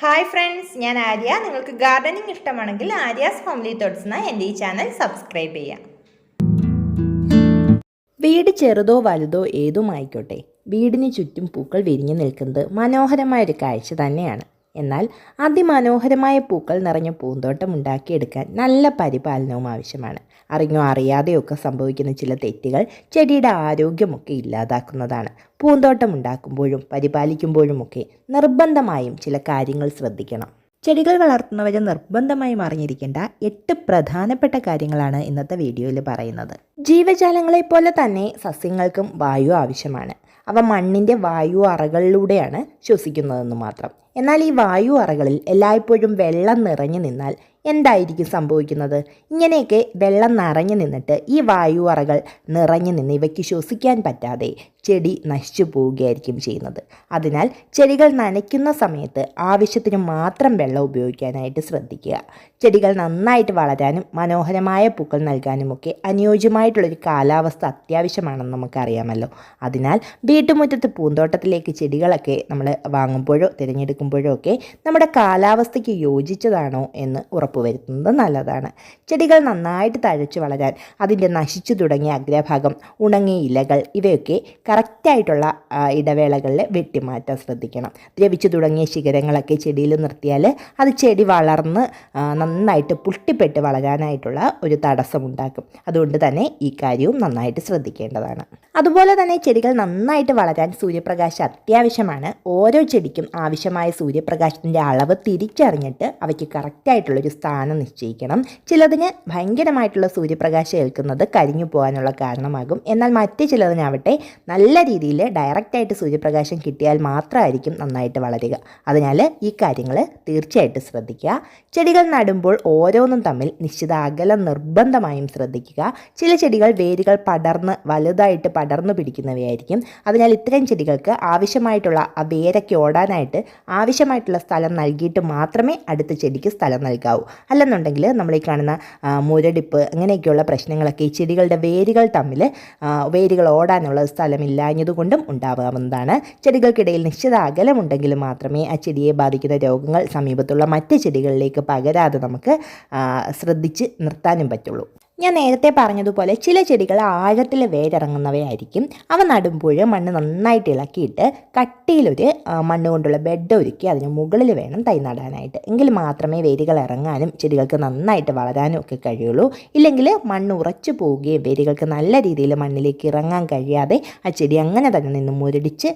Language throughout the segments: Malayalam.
ഹായ് ഫ്രണ്ട്സ്, ഞാൻ ആര്യ. നിങ്ങൾക്ക് ഗാർഡനിങ് ഇഷ്ടമാണെങ്കിൽ ആര്യാസ് ഫാമിലി തോട്ട്സ് എന്ന എൻ്റെ ഈ ചാനൽ സബ്സ്ക്രൈബ് ചെയ്യാം. വീട് ചെറുതോ വലുതോ ഏതുമായിക്കോട്ടെ, വീടിന് ചുറ്റും പൂക്കൾ വിരിഞ്ഞു നിൽക്കുന്നത് മനോഹരമായൊരു കാഴ്ച തന്നെയാണ്. എന്നാൽ അതിമനോഹരമായ പൂക്കൾ നിറഞ്ഞ പൂന്തോട്ടം ഉണ്ടാക്കിയെടുക്കാൻ നല്ല പരിപാലനവും ആവശ്യമാണ്. അറിഞ്ഞോ അറിയാതെയൊക്കെ സംഭവിക്കുന്ന ചില തെറ്റുകൾ ചെടിയുടെ ആരോഗ്യമൊക്കെ ഇല്ലാതാക്കുന്നതാണ്. പൂന്തോട്ടം ഉണ്ടാക്കുമ്പോഴും പരിപാലിക്കുമ്പോഴുമൊക്കെ നിർബന്ധമായും ചില കാര്യങ്ങൾ ശ്രദ്ധിക്കണം. ചെടികൾ വളർത്തുന്നവർ നിർബന്ധമായും അറിഞ്ഞിരിക്കേണ്ട 8 പ്രധാനപ്പെട്ട കാര്യങ്ങളാണ് ഇന്നത്തെ വീഡിയോയിൽ പറയുന്നത്. ജീവജാലങ്ങളെപ്പോലെ തന്നെ സസ്യങ്ങൾക്കും വായു ആവശ്യമാണ്. അവ മണ്ണിൻ്റെ വായു അറകളിലൂടെയാണ് ശ്വസിക്കുന്നതെന്ന് മാത്രം. എന്നാൽ ഈ വായു അറകളിൽ എല്ലായ്പ്പോഴും വെള്ളം നിറഞ്ഞു നിന്നാൽ എന്തായിരിക്കും സംഭവിക്കുന്നത്? ഇങ്ങനെയൊക്കെ വെള്ളം നിറഞ്ഞു നിന്നിട്ട് ഈ വായു അറകൾ നിറഞ്ഞു നിന്ന് ഇവയ്ക്ക് ശ്വസിക്കാൻ പറ്റാതെ ചെടി നശിച്ചു പോവുകയായിരിക്കും ചെയ്യുന്നത്. അതിനാൽ ചെടികൾ നനയ്ക്കുന്ന സമയത്ത് ആവശ്യത്തിന് മാത്രം വെള്ളം ഉപയോഗിക്കാനായിട്ട് ശ്രദ്ധിക്കുക. ചെടികൾ നന്നായിട്ട് വളരാനും മനോഹരമായ പൂക്കൾ നൽകാനുമൊക്കെ അനുയോജ്യമായിട്ടുള്ളൊരു കാലാവസ്ഥ അത്യാവശ്യമാണെന്ന് നമുക്കറിയാമല്ലോ. അതിനാൽ വീട്ടുമുറ്റത്ത് പൂന്തോട്ടത്തിലേക്ക് ചെടികളൊക്കെ നമ്മൾ വാങ്ങുമ്പോഴോ തിരഞ്ഞെടുക്കുമ്പോഴോ ഒക്കെ നമ്മുടെ കാലാവസ്ഥയ്ക്ക് യോജിച്ചതാണോ എന്ന് ഉറപ്പുവരുത്തുന്നത് നല്ലതാണ്. ചെടികൾ നന്നായിട്ട് തഴച്ചു വളരാൻ അതിൻ്റെ നശിച്ചു തുടങ്ങിയ അഗ്രഭാഗം, ഉണങ്ങിയ ഇലകൾ ഇവയൊക്കെ കറക്റ്റായിട്ടുള്ള ഇടവേളകളിൽ വെട്ടിമാറ്റാൻ ശ്രദ്ധിക്കണം. ദ്രവിച്ചു തുടങ്ങിയ ശിഖരങ്ങളൊക്കെ ചെടിയിൽ നിർത്തിയാൽ അത് ചെടി വളർന്ന് നന്നായിട്ട് പുഷ്ടിപ്പെട്ട് വളരാനായിട്ടുള്ള ഒരു തടസ്സമുണ്ടാക്കും. അതുകൊണ്ട് തന്നെ ഈ കാര്യവും നന്നായിട്ട് ശ്രദ്ധിക്കേണ്ടതാണ്. അതുപോലെ തന്നെ ചെടികൾ നന്നായിട്ട് വളരാൻ സൂര്യപ്രകാശം അത്യാവശ്യമാണ്. ഓരോ ചെടിക്കും ആവശ്യമായ സൂര്യപ്രകാശത്തിൻ്റെ അളവ് തിരിച്ചറിഞ്ഞിട്ട് അവയ്ക്ക് കറക്റ്റായിട്ടുള്ളൊരു സ്ഥാനം നിശ്ചയിക്കണം. ചിലതിന് ഭയങ്കരമായിട്ടുള്ള സൂര്യപ്രകാശം ഏൽക്കുന്നത് കരിഞ്ഞു പോകാനുള്ള കാരണമാകും. എന്നാൽ മറ്റ് ചിലതിനാവട്ടെ നല്ല രീതിയിൽ ഡയറക്റ്റായിട്ട് സൂര്യപ്രകാശം കിട്ടിയാൽ മാത്രമായിരിക്കും നന്നായിട്ട് വളരുക. അതിനാൽ ഈ കാര്യങ്ങൾ തീർച്ചയായിട്ടും ശ്രദ്ധിക്കുക. ചെടികൾ നടുമ്പോൾ ഓരോന്നും തമ്മിൽ നിശ്ചിത അകലം നിർബന്ധമായും ശ്രദ്ധിക്കുക. ചില ചെടികൾ വേരുകൾ വലുതായിട്ട് പടർന്നു പിടിക്കുന്നവയായിരിക്കും. അതിനാൽ ഇത്തരം ചെടികൾക്ക് ആവശ്യമായിട്ടുള്ള ആ വേരൊക്കെ ഓടാനായിട്ട് ആവശ്യമായിട്ടുള്ള സ്ഥലം നൽകിയിട്ട് മാത്രമേ അടുത്ത ചെടിക്ക് സ്ഥലം നൽകാവൂ. അല്ലെന്നുണ്ടെങ്കിൽ നമ്മൾ ഈ കാണുന്ന മുരടിപ്പ് അങ്ങനെയൊക്കെയുള്ള പ്രശ്നങ്ങളൊക്കെ ഈ ചെടികളുടെ വേരുകൾ ഓടാനുള്ള സ്ഥലമില്ലാഞ്ഞതുകൊണ്ടും ഉണ്ടാവാവുന്നതാണ്. ചെടികൾക്കിടയിൽ നിശ്ചിത അകലമുണ്ടെങ്കിൽ മാത്രമേ ആ ചെടിയെ ബാധിക്കുന്ന രോഗങ്ങൾ സമീപത്തുള്ള മറ്റ് ചെടികളിലേക്ക് പകരാതെ നമുക്ക് ശ്രദ്ധിച്ച് നിർത്താനും പറ്റുള്ളൂ. ഞാൻ നേരത്തെ പറഞ്ഞതുപോലെ ചില ചെടികൾ ആഴത്തിൽ വേരിറങ്ങുന്നവയായിരിക്കും. അവ നടുമ്പോൾ മണ്ണ് നന്നായിട്ട് ഇളക്കിയിട്ട് കട്ടിയിലൊരു മണ്ണ് കൊണ്ടുള്ള ബെഡ് ഒരുക്കി അതിന് മുകളിൽ വേണം തൈ നടാനായിട്ട്. എങ്കിൽ മാത്രമേ വേരുകൾ ഇറങ്ങാനും ചെടികൾക്ക് നന്നായിട്ട് വളരാനും ഒക്കെ കഴിയുള്ളൂ. ഇല്ലെങ്കിൽ മണ്ണ് ഉറച്ചു പോവുകയും വേരുകൾക്ക് നല്ല രീതിയിൽ മണ്ണിലേക്ക് ഇറങ്ങാൻ കഴിയാതെ ആ ചെടി അങ്ങനെ തന്നെ നിന്ന് മുരടിച്ച്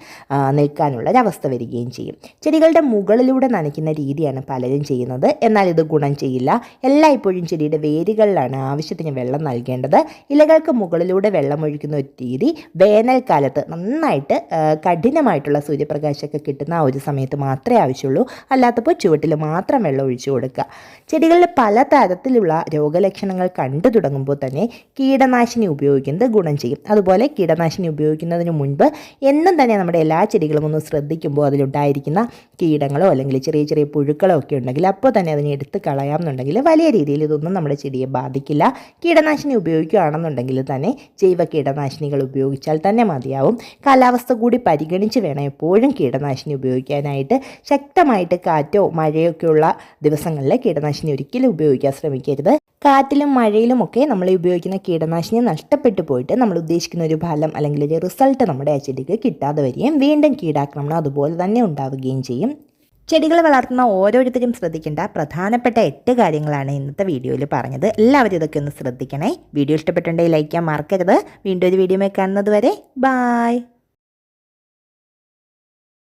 നിൽക്കാനുള്ളൊരവസ്ഥ വരികയും ചെയ്യും. ചെടികളുടെ മുകളിലൂടെ നനയ്ക്കുന്ന രീതിയാണ് പലരും ചെയ്യുന്നത്. എന്നാൽ ഇത് ഗുണം ചെയ്യില്ല. എല്ലായ്പ്പോഴും ചെടിയുടെ വേരുകളിലാണ് ആവശ്യത്തിന് വെള്ളം നൽകേണ്ടത്. ഇലകൾക്ക് മുകളിലൂടെ വെള്ളം ഒഴിക്കുന്ന ഒരു രീതി വേനൽക്കാലത്ത് നന്നായിട്ട് കഠിനമായിട്ടുള്ള സൂര്യപ്രകാശമൊക്കെ കിട്ടുന്ന ആ ഒരു സമയത്ത് മാത്രമേ ആവശ്യമുള്ളൂ. അല്ലാത്തപ്പോൾ ചുവട്ടിൽ മാത്രം വെള്ളം ഒഴിച്ചു കൊടുക്കുക. ചെടികളിൽ പല തരത്തിലുള്ള രോഗലക്ഷണങ്ങൾ കണ്ടു തുടങ്ങുമ്പോൾ തന്നെ കീടനാശിനി ഉപയോഗിക്കുന്നത് ഗുണം ചെയ്യും. അതുപോലെ കീടനാശിനി ഉപയോഗിക്കുന്നതിന് മുൻപ് എന്നും തന്നെ നമ്മുടെ എല്ലാ ചെടികളും ഒന്ന് ശ്രദ്ധിക്കുമ്പോൾ അതിലുണ്ടായിരിക്കുന്ന കീടങ്ങളോ അല്ലെങ്കിൽ ചെറിയ ചെറിയ പുഴുക്കളോ ഒക്കെ ഉണ്ടെങ്കിൽ അപ്പോൾ തന്നെ അതിനെ എടുത്ത് കളയാമെന്നുണ്ടെങ്കിൽ വലിയ രീതിയിൽ ഇതൊന്നും നമ്മുടെ ചെടിയെ ബാധിക്കില്ല. കീടനാശിനി ഉപയോഗിക്കുകയാണെന്നുണ്ടെങ്കിൽ തന്നെ ജൈവ കീടനാശിനികൾ ഉപയോഗിച്ചാൽ തന്നെ മതിയാവും. കാലാവസ്ഥ കൂടി പരിഗണിച്ച് വേണം എപ്പോഴും കീടനാശിനി ഉപയോഗിക്കാനായിട്ട്. ശക്തമായിട്ട് കാറ്റോ മഴയോ ഒക്കെയുള്ള ദിവസങ്ങളിൽ കീടനാശിനി ഒരിക്കലും ഉപയോഗിക്കാൻ ശ്രമിക്കരുത്. കാറ്റിലും മഴയിലുമൊക്കെ നമ്മൾ ഉപയോഗിക്കുന്ന കീടനാശിനി നഷ്ടപ്പെട്ടു പോയിട്ട് നമ്മൾ ഉദ്ദേശിക്കുന്ന ഒരു ഫലം അല്ലെങ്കിൽ ഒരു റിസൾട്ട് നമ്മുടെ ആ ചെടിക്ക് കിട്ടാതെ വരികയും വീണ്ടും കീടാക്രമണം അതുപോലെ തന്നെ ഉണ്ടാവുകയും ചെയ്യും. ചെടികൾ വളർത്തുന്ന ഓരോരുത്തരും ശ്രദ്ധിക്കേണ്ട പ്രധാനപ്പെട്ട 8 കാര്യങ്ങളാണ് ഇന്നത്തെ വീഡിയോയിൽ പറഞ്ഞത്. എല്ലാവരും ഇതൊക്കെ ഒന്ന് ശ്രദ്ധിക്കണേ. വീഡിയോ ഇഷ്ടപ്പെട്ടുണ്ടെങ്കിൽ ലൈക്ക് ചെയ്യാൻ മറക്കരുത്. വീണ്ടും ഒരു വീഡിയോ കാണുന്നത് വരെ ബായ്.